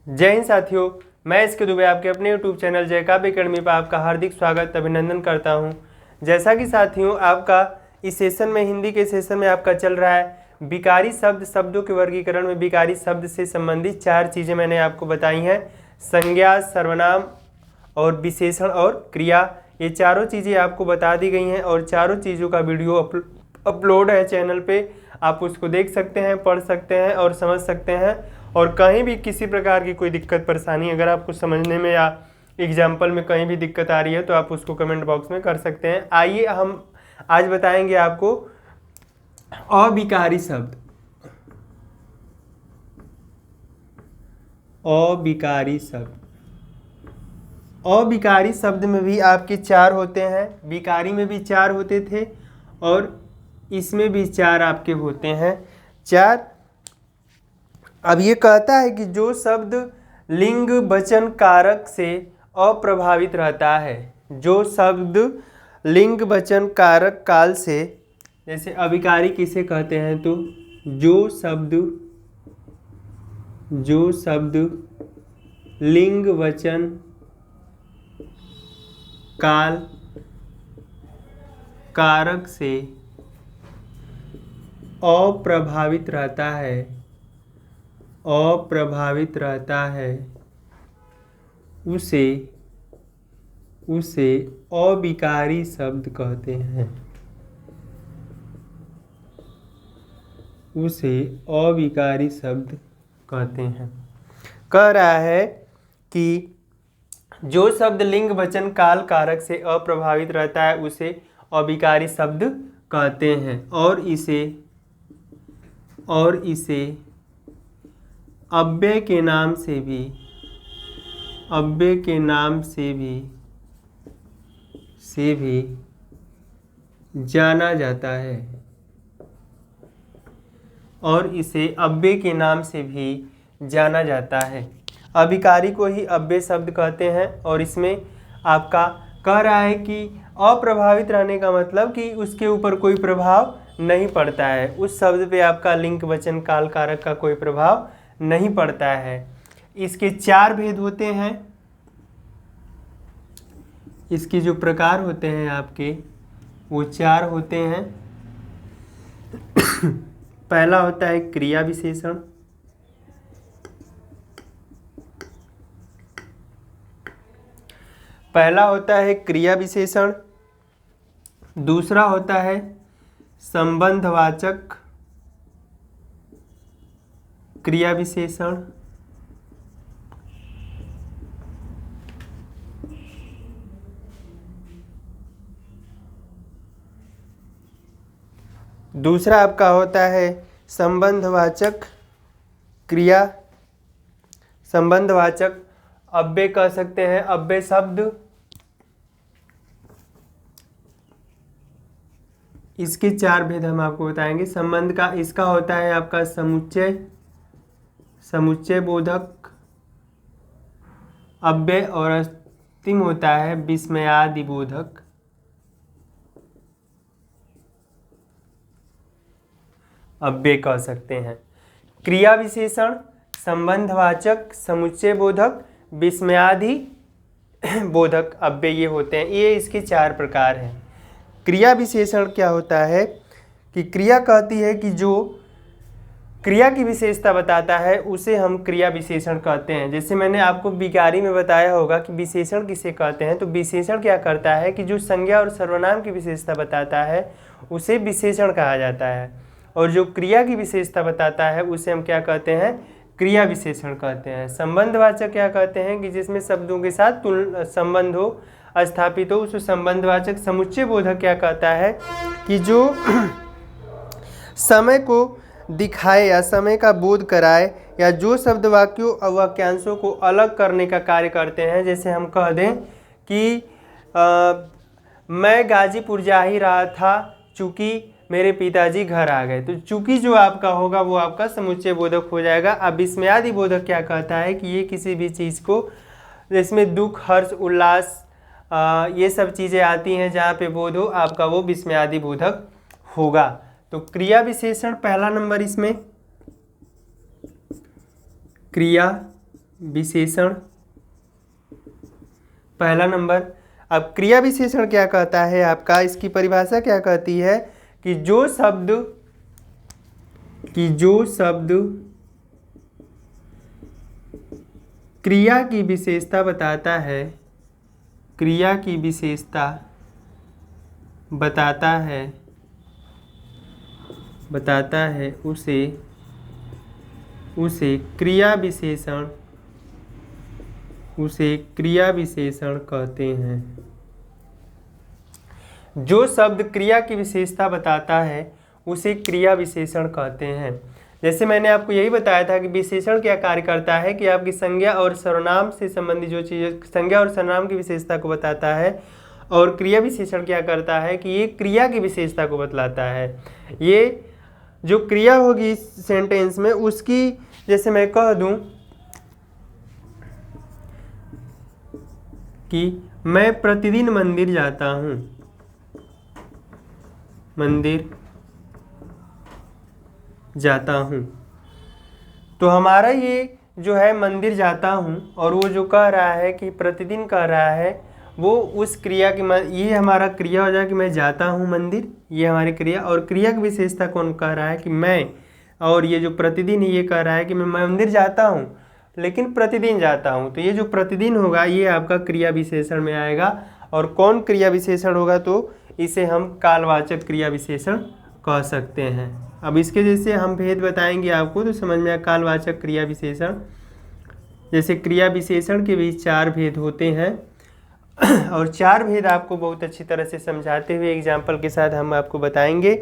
जय हिंद साथियों, मैं इसके दुबे आपके अपने यूट्यूब चैनल जय काव्य अकेडमी पर आपका हार्दिक स्वागत अभिनंदन करता हूं। जैसा कि साथियों आपका इस सेशन में हिंदी के सेशन में आपका चल रहा है विकारी शब्द, शब्दों के वर्गीकरण में विकारी शब्द से संबंधित 4 चीज़ें मैंने आपको बताई हैं। संज्ञा, सर्वनाम और विशेषण और क्रिया, ये चारों चीज़ें आपको बता दी गई हैं और चारों चीज़ों का वीडियो अपलोड है चैनल पे। आप उसको देख सकते हैं, पढ़ सकते हैं और समझ सकते हैं। और कहीं भी किसी प्रकार की कोई दिक्कत परेशानी अगर आपको समझने में या एग्जाम्पल में कहीं भी दिक्कत आ रही है तो आप उसको कमेंट बॉक्स में कर सकते हैं। आइए हम आज बताएंगे आपको अविकारी शब्द। अविकारी शब्द, अविकारी शब्द में भी आपके 4 होते हैं। विकारी में भी 4 होते थे और इसमें भी 4 आपके होते हैं। 4। अब ये कहता है कि जो शब्द लिंग वचन कारक से अप्रभावित रहता है, जो शब्द लिंग वचन कारक काल से, जैसे अविकारी किसे कहते हैं तो जो शब्द लिंग वचन काल कारक से अप्रभावित रहता है, उसे अविकारी शब्द कहते हैं। उसे अविकारी शब्द कहते हैं। कह रहा है कि जो शब्द लिंग वचन काल कारक से अप्रभावित रहता है उसे अविकारी शब्द कहते हैं और इसे अव्यय के नाम से भी जाना जाता है और इसे अव्यय के नाम से भी जाना जाता है। अविकारी को ही अव्यय शब्द कहते हैं और इसमें आपका कह रहा है कि अप्रभावित रहने का मतलब कि उसके ऊपर कोई प्रभाव नहीं पड़ता है। उस शब्द पे आपका लिंग वचन काल कारक का कोई प्रभाव नहीं पड़ता है। इसके 4 भेद होते हैं। इसके जो प्रकार होते हैं आपके वो 4 होते हैं। पहला होता है क्रिया विशेषण। दूसरा होता है संबंधवाचक क्रिया विशेषण। दूसरा आपका होता है संबंधवाचक क्रिया, संबंधवाचक अव्यय कह सकते हैं, अव्यय शब्द। इसके 4 भेद हम आपको बताएंगे। संबंध का इसका होता है आपका समुच्चय बोधक अव्यय और अंतिम होता है विस्मयादि बोधक अव्यय कह सकते हैं। क्रिया विशेषण, संबंधवाचक, समुच्चय बोधक, विस्मयादि बोधक अव्यय ये होते हैं। ये इसके 4 प्रकार हैं। क्रिया विशेषण क्या होता है कि क्रिया कहती है कि जो क्रिया की विशेषता बताता है उसे हम क्रिया विशेषण कहते हैं। जैसे मैंने आपको विकारी में बताया होगा कि विशेषण किसे कहते हैं, तो विशेषण क्या करता है कि जो संज्ञा और सर्वनाम की विशेषता बताता है उसे विशेषण कहा जाता है और जो क्रिया की विशेषता बताता है उसे हम क्या कहते हैं, क्रिया विशेषण कहते हैं। संबंधवाचक क्या कहते हैं कि जिसमें शब्दों के साथ संबंध हो, स्थापित हो, उस संबंधवाचक। समुच्चय बोधक क्या कहता है कि जो समय को दिखाए या समय का बोध कराए या जो शब्द वाक्यों और वाक्यांशों को अलग करने का कार्य करते हैं। जैसे हम कह दें कि मैं गाजीपुर जा ही रहा था चूँकि मेरे पिताजी घर आ गए, तो चूँकि जो आपका होगा वो आपका समुच्चय बोधक हो जाएगा। अब विस्मयादि बोधक क्या कहता है कि ये किसी भी चीज़ को, जिसमें दुख, हर्ष, उल्लास ये सब चीज़ें आती हैं जहाँ पे बोध हो, आपका वो विस्मयादि बोधक होगा। तो क्रिया विशेषण पहला नंबर इसमें क्रिया विशेषण, पहला नंबर। अब क्रिया विशेषण क्या कहता है आपका, इसकी परिभाषा क्या कहती है कि जो शब्द क्रिया की विशेषता बताता है, क्रिया की विशेषता बताता है उसे क्रिया विशेषण कहते हैं। जो शब्द क्रिया की विशेषता बताता है उसे क्रिया विशेषण कहते हैं। जैसे मैंने आपको यही बताया था कि विशेषण क्या कार्य करता है कि आपकी संज्ञा और सर्वनाम से संबंधित जो चीज़ संज्ञा और सर्वनाम की विशेषता को बताता है, और क्रिया विशेषण क्या करता है कि ये क्रिया की विशेषता को बतलाता है। ये जो क्रिया होगी इस सेंटेंस में उसकी, जैसे मैं कह दूं कि मैं प्रतिदिन मंदिर जाता हूं, तो हमारा ये जो है मंदिर जाता हूं, और वो जो कह रहा है कि प्रतिदिन कह रहा है, वो उस क्रिया की ये हमारा क्रिया हो जाए कि मैं जाता हूं मंदिर, ये हमारी क्रिया। और क्रिया की विशेषता कौन कह रहा है कि मैं, और ये जो प्रतिदिन ये कह रहा है कि मैं मंदिर जाता हूं लेकिन प्रतिदिन जाता हूं, तो ये जो प्रतिदिन होगा ये आपका क्रिया विशेषण में आएगा। और कौन क्रिया विशेषण होगा, तो इसे हम कालवाचक क्रिया विशेषण कह सकते हैं। अब इसके जैसे हम भेद बताएंगे आपको तो समझ में आए। कालवाचक क्रिया विशेषण, जैसे क्रिया विशेषण के भी 4 भेद होते हैं, और 4 भेद आपको बहुत अच्छी तरह से समझाते हुए एग्जाम्पल के साथ हम आपको बताएंगे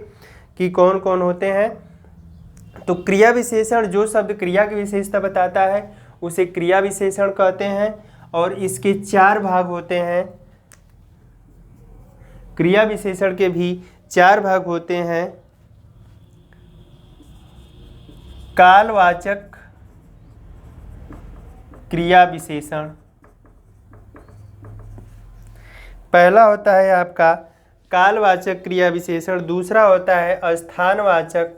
कि कौन कौन होते हैं। तो क्रिया विशेषण, जो शब्द क्रिया की विशेषता बताता है उसे क्रिया विशेषण कहते हैं, और इसके 4 भाग होते हैं। क्रिया विशेषण के भी 4 भाग होते हैं। कालवाचक क्रिया विशेषण, पहला होता है आपका कालवाचक क्रिया विशेषण, दूसरा होता है स्थानवाचक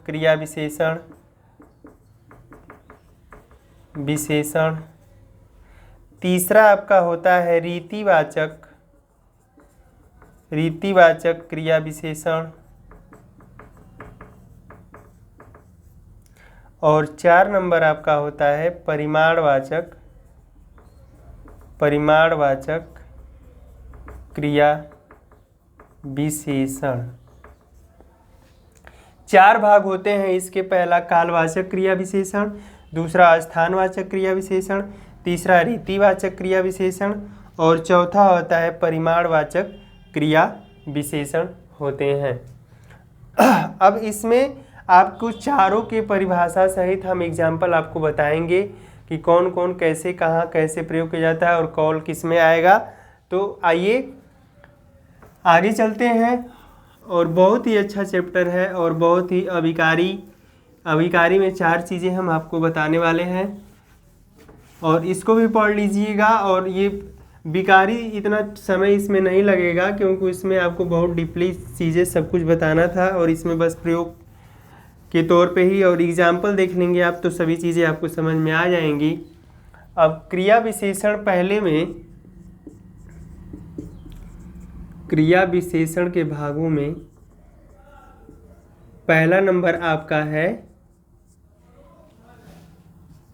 क्रिया विशेषण, तीसरा आपका होता है रीतिवाचक क्रिया विशेषण, और 4 नंबर आपका होता है परिमाणवाचक क्रिया विशेषण। 4 भाग होते हैं इसके। पहला कालवाचक क्रिया विशेषण, दूसरा स्थानवाचक क्रिया विशेषण, तीसरा रीतिवाचक क्रिया विशेषण, और चौथा होता है परिमाणवाचक क्रिया विशेषण होते हैं। अब इसमें आपको चारों के परिभाषा सहित हम एग्जाम्पल आपको बताएंगे कि कौन कौन कैसे कहाँ कैसे प्रयोग किया जाता है और कौन किस में आएगा। तो आइए आगे चलते हैं। और बहुत ही अच्छा चैप्टर है और बहुत ही अभिकारी में 4 चीज़ें हम आपको बताने वाले हैं, और इसको भी पढ़ लीजिएगा। और ये विकारी इतना समय इसमें नहीं लगेगा क्योंकि इसमें आपको बहुत डीपली चीज़ें सब कुछ बताना था, और इसमें बस प्रयोग के तौर पे ही और एग्जाम्पल देख लेंगे आप तो सभी चीज़ें आपको समझ में आ जाएंगी। अब क्रिया विशेषण, पहले में क्रिया विशेषण के भागों में पहला नंबर आपका है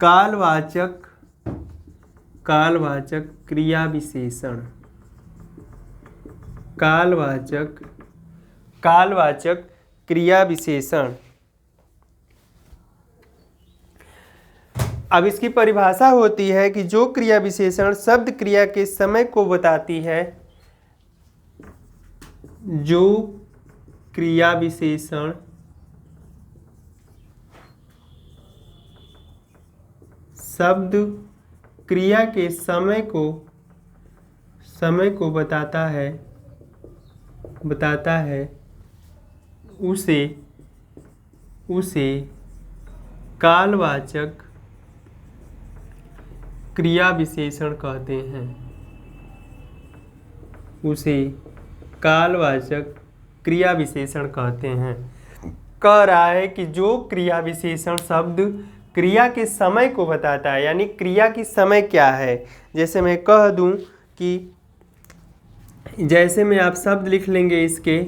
कालवाचक क्रिया विशेषण। कालवाचक क्रिया विशेषण। अब इसकी परिभाषा होती है कि जो क्रिया विशेषण शब्द क्रिया के समय को बताती है, जो क्रिया विशेषण शब्द क्रिया के समय को बताता है उसे कालवाचक क्रिया विशेषण कहते हैं। उसे कालवाचक क्रिया विशेषण कहते हैं। कह रहा है कि जो क्रिया विशेषण शब्द क्रिया के समय को बताता है, यानी क्रिया की समय क्या है। जैसे मैं कह दूं कि जैसे में आप शब्द लिख लेंगे इसके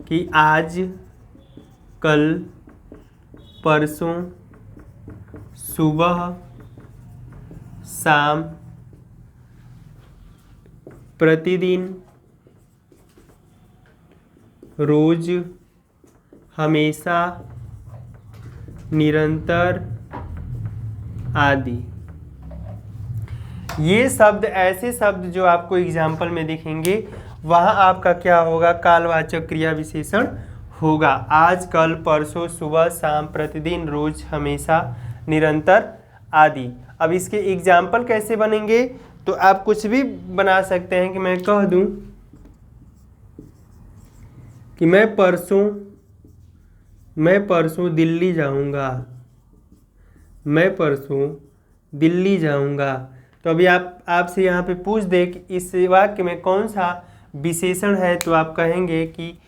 कि आज, कल, परसों, सुबह, शाम, प्रतिदिन, रोज, हमेशा, निरंतर आदि। ये शब्द ऐसे शब्द जो आपको एग्जाम्पल में दिखेंगे, वहाँ आपका क्या होगा, कालवाचक क्रिया विशेषण होगा। आज, कल, परसों, सुबह, शाम, प्रतिदिन, रोज, हमेशा, निरंतर आदि। अब इसके एग्जाम्पल कैसे बनेंगे, तो आप कुछ भी बना सकते हैं कि मैं कह दूं कि मैं परसों दिल्ली जाऊंगा, मैं परसों दिल्ली जाऊंगा। तो अभी आपसे यहाँ पे पूछ दे कि इस वाक्य में कौन सा विशेषण है, तो आप कहेंगे कि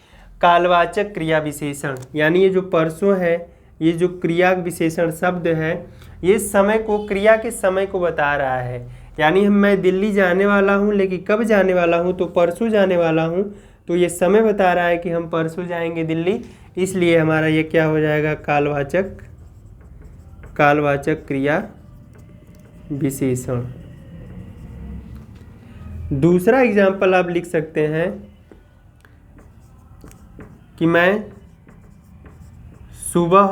कालवाचक क्रिया विशेषण। यानी ये जो परसों है, ये जो क्रिया विशेषण शब्द है, ये समय को, क्रिया के समय को बता रहा है। यानी मैं दिल्ली जाने वाला हूँ, लेकिन कब जाने वाला हूँ, तो परसों जाने वाला हूँ। तो ये समय बता रहा है कि हम परसों जाएंगे दिल्ली, इसलिए हमारा ये क्या हो जाएगा, कालवाचक क्रिया विशेषण। दूसरा एग्जाम्पल आप लिख सकते हैं कि मैं सुबह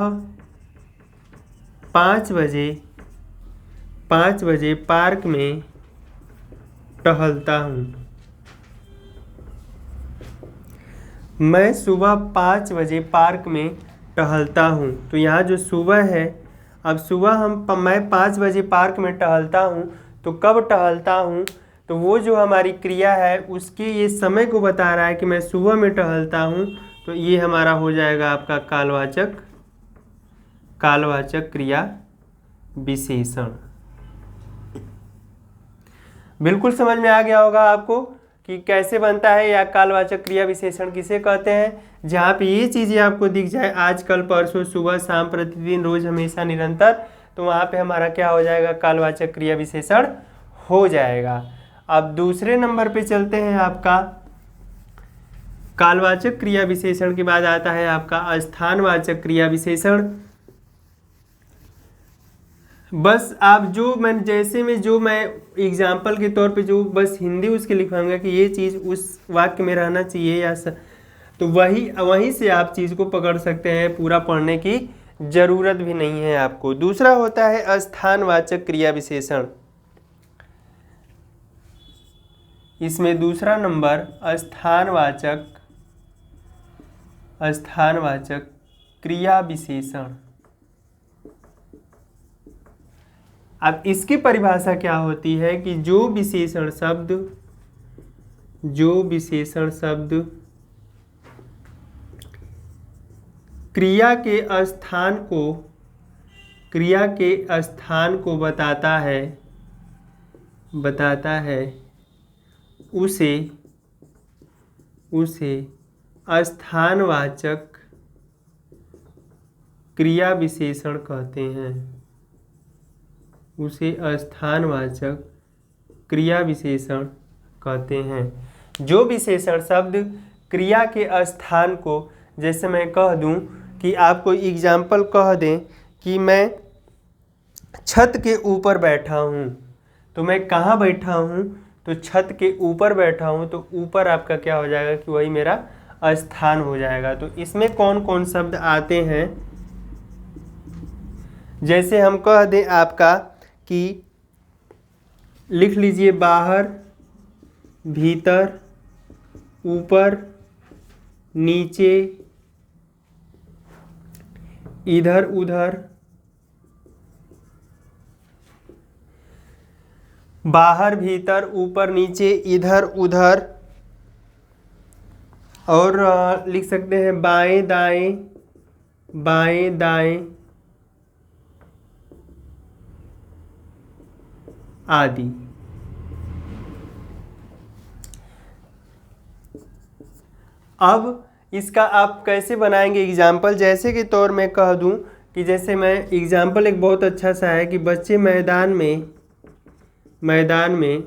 5 बजे पार्क में टहलता हूँ। मैं सुबह 5 बजे पार्क में टहलता हूँ। तो यहाँ जो सुबह है, अब सुबह मैं 5 बजे पार्क में टहलता हूँ, तो कब टहलता हूँ, तो वो जो हमारी क्रिया है उसके ये समय को बता रहा है कि मैं सुबह में टहलता हूँ। तो ये हमारा हो जाएगा आपका कालवाचक क्रिया विशेषण। बिल्कुल समझ में आ गया होगा आपको कि कैसे बनता है या कालवाचक क्रिया विशेषण किसे कहते हैं। जहाँ पे ये चीज़ें आपको दिख जाए, आज, कल, परसों, सुबह, शाम, प्रतिदिन, रोज, हमेशा, निरंतर, तो वहाँ पे हमारा क्या हो जाएगा, कालवाचक क्रिया विशेषण हो जाएगा। अब दूसरे नंबर पे चलते हैं। आपका कालवाचक क्रिया विशेषण के बाद आता है आपका स्थानवाचक क्रिया विशेषण। बस आप जो मैं एग्जाम्पल के तौर पे जो बस हिंदी उसके लिखवाऊंगा कि ये चीज़ उस वाक्य में रहना चाहिए तो वहीं से आप चीज़ को पकड़ सकते हैं, पूरा पढ़ने की ज़रूरत भी नहीं है आपको। दूसरा होता है अस्थानवाचक क्रिया विशेषण। इसमें दूसरा नंबर अस्थानवाचक क्रिया विशेषण। अब इसकी परिभाषा क्या होती है कि जो विशेषण शब्द क्रिया के स्थान को बताता है उसे स्थानवाचक क्रिया विशेषण कहते हैं। उसे स्थानवाचक क्रिया विशेषण कहते हैं। जो विशेषण शब्द क्रिया के स्थान को, जैसे मैं कह दूं कि आपको एग्जाम्पल कह दें कि मैं छत के ऊपर बैठा हूं, तो मैं कहाँ बैठा हूं, तो छत के ऊपर बैठा हूं, तो ऊपर आपका क्या हो जाएगा कि वही मेरा स्थान हो जाएगा। तो इसमें कौन कौन शब्द आते हैं, जैसे हम कह दें आपका कि लिख लीजिए बाहर, भीतर, ऊपर, नीचे, इधर उधर, बाहर, भीतर, ऊपर, नीचे, इधर उधर, और लिख सकते हैं बाएं दाएं आदि। अब इसका आप कैसे बनाएंगे एग्जाम्पल, जैसे के तौर में कह दूं कि जैसे मैं एग्जाम्पल एक बहुत अच्छा सा है कि बच्चे मैदान में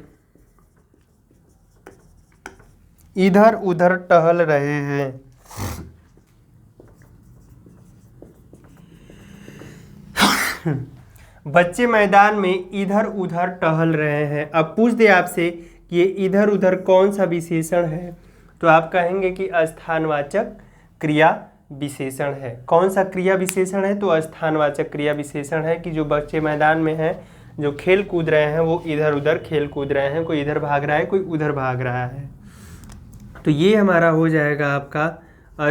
इधर उधर टहल रहे हैं। बच्चे मैदान में इधर उधर टहल रहे हैं। अब पूछ दे आपसे कि ये इधर उधर कौन सा विशेषण है, तो आप कहेंगे कि स्थानवाचक क्रिया विशेषण है। कौन सा क्रिया विशेषण है, तो स्थानवाचक क्रिया विशेषण है कि जो बच्चे मैदान में हैं, जो खेल कूद रहे हैं, वो इधर उधर खेल कूद रहे हैं। कोई इधर भाग रहा है, कोई उधर भाग रहा है। तो ये हमारा हो जाएगा आपका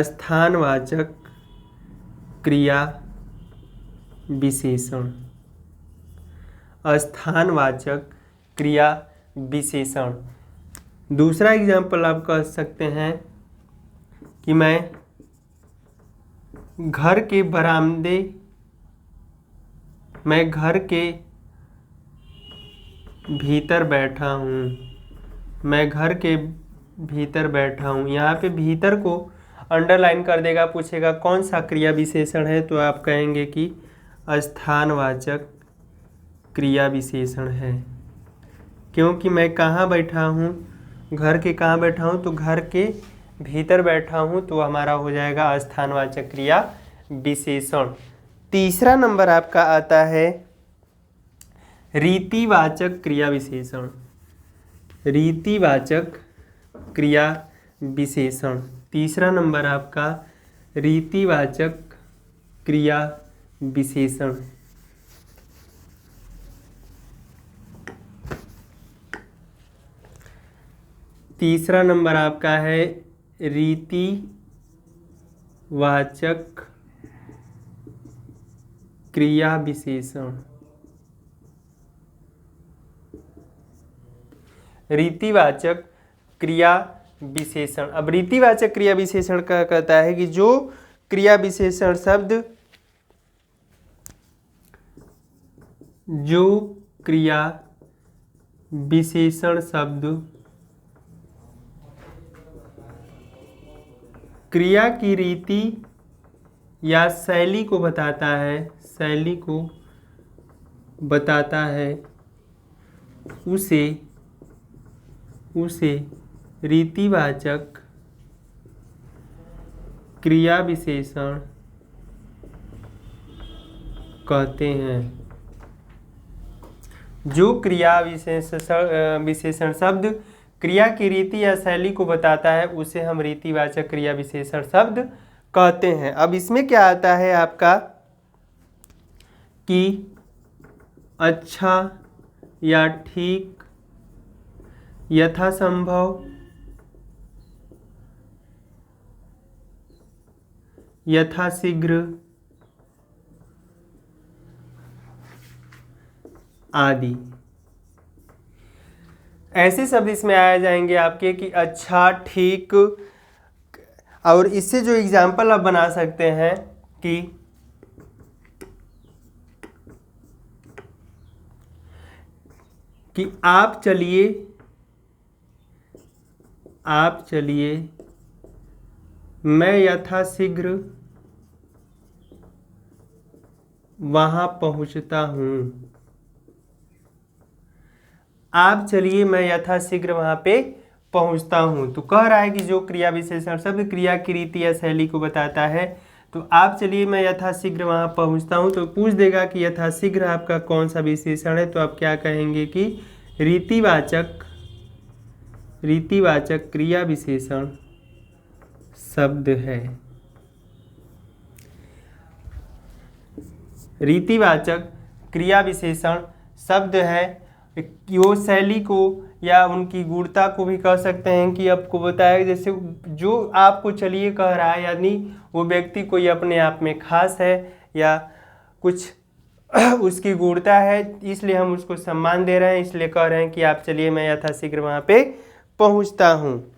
स्थानवाचक क्रिया विशेषण। स्थानवाचक क्रिया विशेषण। दूसरा एग्जाम्पल आप कह सकते हैं कि मैं घर के भीतर बैठा हूँ। मैं घर के भीतर बैठा हूँ। यहाँ पे भीतर को अंडरलाइन कर देगा, पूछेगा कौन सा क्रिया विशेषण है, तो आप कहेंगे कि स्थानवाचक क्रिया विशेषण है। क्योंकि मैं कहाँ बैठा हूँ, घर के कहाँ बैठा हूँ, तो घर के भीतर बैठा हूँ, तो हमारा हो जाएगा स्थानवाचक क्रिया विशेषण। तीसरा नंबर आपका आता है रीतिवाचक क्रिया विशेषण। रीतिवाचक क्रिया विशेषण। तीसरा नंबर आपका रीतिवाचक क्रिया विशेषण। तीसरा नंबर आपका है रीतिवाचक क्रिया विशेषण। रीतिवाचक क्रिया विशेषण। अब रीतिवाचक क्रिया विशेषण का कहता है कि जो क्रिया विशेषण शब्द क्रिया की रीति या शैली को बताता है, उसे रीतिवाचक क्रिया विशेषण कहते हैं। जो क्रिया विशेषण शब्द क्रिया की रीति या शैली को बताता है, उसे हम रीतिवाचक क्रिया विशेषण शब्द कहते हैं। अब इसमें क्या आता है आपका कि अच्छा या ठीक, यथासंभव, यथाशीघ्र आदि ऐसे शब्द इसमें आ जाएंगे आपके कि अच्छा, ठीक। और इससे जो एग्जाम्पल आप बना सकते हैं कि आप चलिए मैं यथाशीघ्र वहां पहुंचता हूं। आप चलिए मैं यथाशीघ्र वहां पे पहुंचता हूं। तो कह रहा है कि जो क्रिया विशेषण शब्द क्रिया की रीति या शैली को बताता है, तो आप चलिए मैं यथाशीघ्र वहां पहुंचता हूं, तो पूछ देगा कि यथाशीघ्र आपका कौन सा विशेषण है, तो आप क्या कहेंगे कि रीतिवाचक क्रिया विशेषण शब्द है। रीतिवाचक क्रिया विशेषण शब्द है। वो शैली को या उनकी गुणता को भी कह सकते हैं कि आपको बताया, जैसे जो आपको चलिए कह रहा है, यानी वो व्यक्ति कोई अपने आप में खास है या कुछ उसकी गुणता है, इसलिए हम उसको सम्मान दे रहे हैं, इसलिए कह रहे हैं कि आप चलिए मैं यथाशीघ्र वहाँ पे पहुँचता हूँ।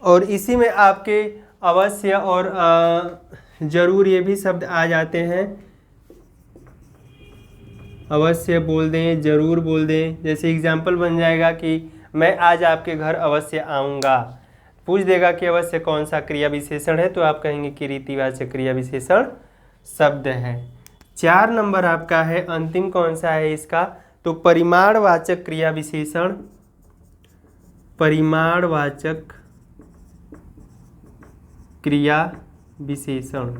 और इसी में आपके अवश्य और जरूर ये भी शब्द आ जाते हैं। अवश्य बोल दें, जरूर बोल दें। जैसे एग्जाम्पल बन जाएगा कि मैं आज आपके घर अवश्य आऊँगा। पूछ देगा कि अवश्य कौन सा क्रिया विशेषण है, तो आप कहेंगे कि रीतिवाचक क्रिया विशेषण शब्द है। 4 नंबर आपका है अंतिम कौन सा है इसका, तो परिमाणवाचक क्रिया विशेषण। परिमाणवाचक क्रिया विशेषण।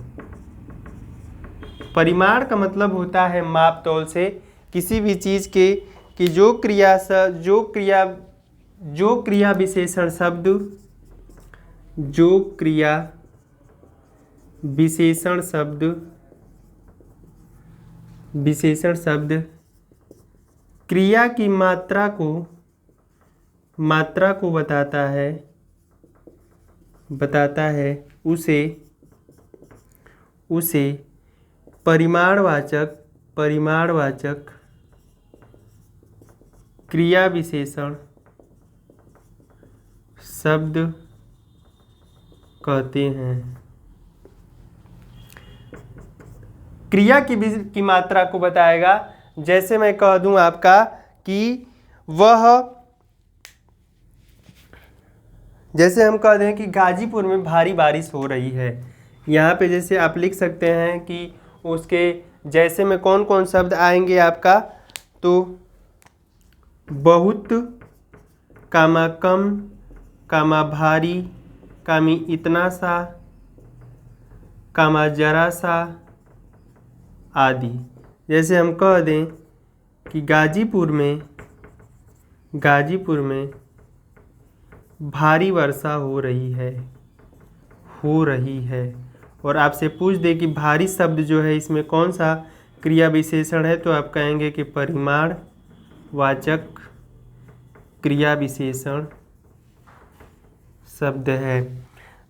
परिमाण का मतलब होता है माप तौल से, किसी भी चीज के कि जो क्रिया विशेषण शब्द, जो क्रिया विशेषण शब्द क्रिया की मात्रा को बताता है उसे परिमाणवाचक क्रिया विशेषण शब्द कहते हैं। क्रिया की मात्रा को बताएगा, जैसे मैं कह दूं आपका कि जैसे हम कह दें कि गाजीपुर में भारी बारिश हो रही है, यहाँ पे जैसे आप लिख सकते हैं कि उसके जैसे में कौन कौन शब्द आएंगे आपका, तो बहुत, कामा कम, कामा भारी, कामी इतना सा, कामा जरा सा आदि। जैसे हम कह दें कि गाजीपुर में भारी वर्षा हो रही है और आपसे पूछ दे कि भारी शब्द जो है इसमें कौन सा क्रिया विशेषण है, तो आप कहेंगे कि परिमाणवाचक क्रिया विशेषण शब्द है।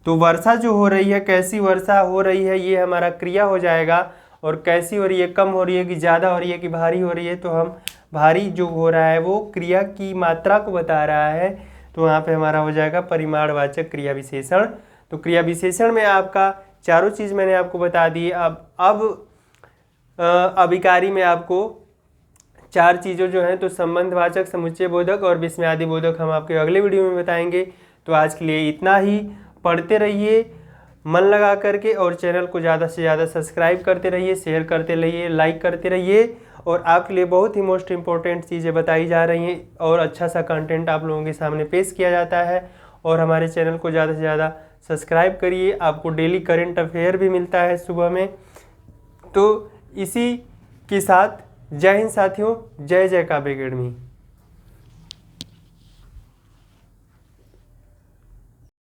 तो वर्षा जो हो रही है, कैसी वर्षा हो रही है, ये हमारा क्रिया हो जाएगा। और कैसी हो रही है, कम हो रही है कि ज़्यादा हो रही है कि भारी हो रही है, तो हम भारी जो हो रहा है वो क्रिया की मात्रा को बता रहा है, तो वहाँ पे हमारा हो जाएगा परिमाणवाचक क्रिया विशेषण। तो क्रिया विशेषण में आपका चारों चीज़ मैंने आपको बता दी। अब अभिकारी में आपको 4 चीज़ों जो हैं, तो संबंधवाचक, समुच्चय बोधक और विस्मयादि बोधक हम आपके अगले वीडियो में बताएंगे। तो आज के लिए इतना ही। पढ़ते रहिए मन लगा करके, और चैनल को ज़्यादा से ज़्यादा सब्सक्राइब करते रहिए, शेयर करते रहिए, लाइक करते रहिए। और आपके लिए बहुत ही मोस्ट इम्पोर्टेंट चीज़ें बताई जा रही हैं और अच्छा सा कंटेंट आप लोगों के सामने पेश किया जाता है। और हमारे चैनल को ज़्यादा से ज़्यादा सब्सक्राइब करिए, आपको डेली करंट अफेयर भी मिलता है सुबह में। तो इसी के साथ जय हिंद साथियों, जय जय काव्य अकेडमी।